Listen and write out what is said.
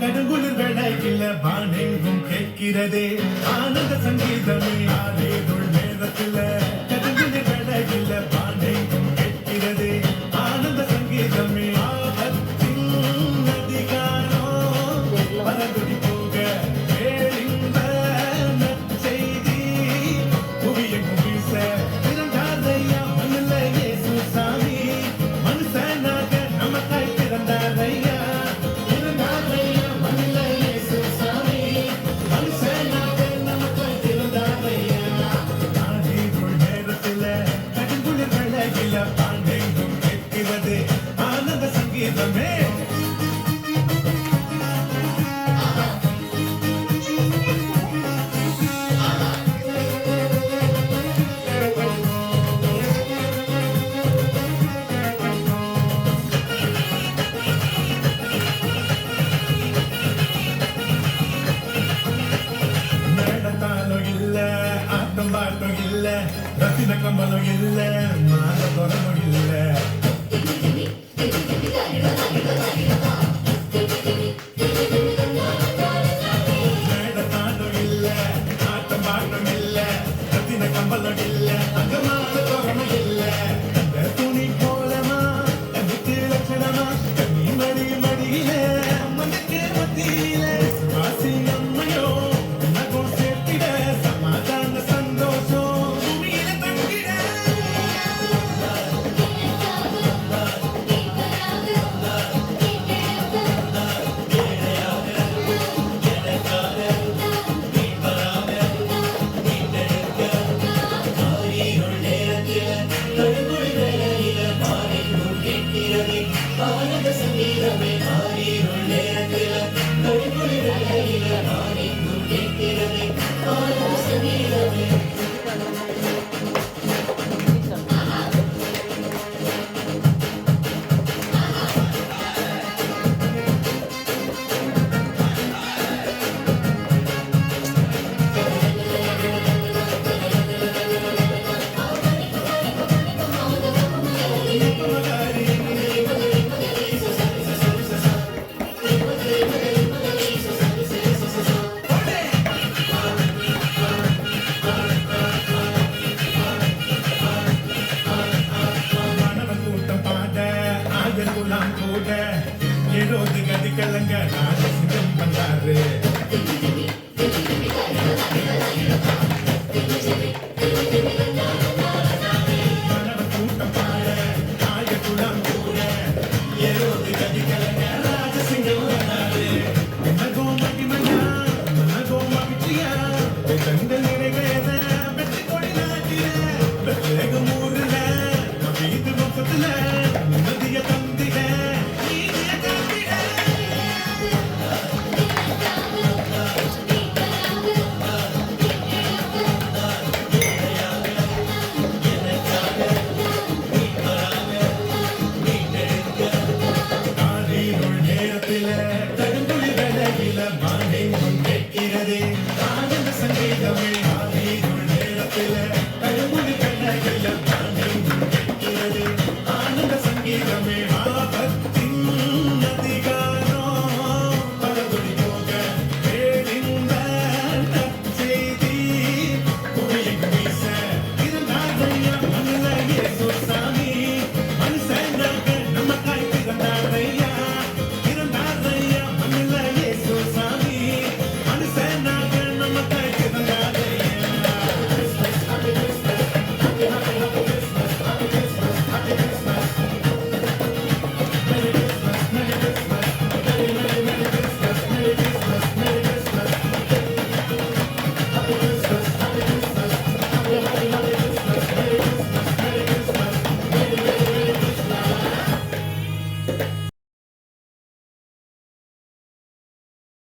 கடுங்குளிர் வேளையில வானெங்கும் கேட்கிறதே ஆனந்த சங்கீதமே. ஆரேருள் நேரத்தில கடுங்குளிர் வேளையில வானெங்கும் கேட்கிறதே ஆனந்த சங்கீதமே. ஆபத்தின் அதிகாரம் பலதுடி போக கேளிந்த நற்செய்தி புவியெங்கும் வீச பிறந்தாரையா மண்ணில இயேசு சாமி. மனுஷனாக நமக்காய் பிறந்தாரையா. ஆனந்த சங்கீதமே. மேடத்தாலும் இல்ல ஆட்டம் பாட்டம் இல்ல ரத்தின கம்பலம் இல்ல மாத தொடரும் இல்ல. மேடத்தாலும் இல்ல ஆட்டம் பாட்டம் இல்ல ரத்தின கம்பலம் இல்ல அங்க மாத தொடரும் இல்ல. துணி போலமா அதுக்கு லட்சணமா கண்ணி மடி மடியில மனுக்கு மத்தியில வாசி நம்மையோ நகம் சேர்த்திட சமாதான சந்தோஷம் பூமியில தங்கிட. ஆனந்த சங்கீதமே. ஆரீருள் நேரத்தில கடுங்குளிர் வேளையில வானெங்கும் கேட்கிறதே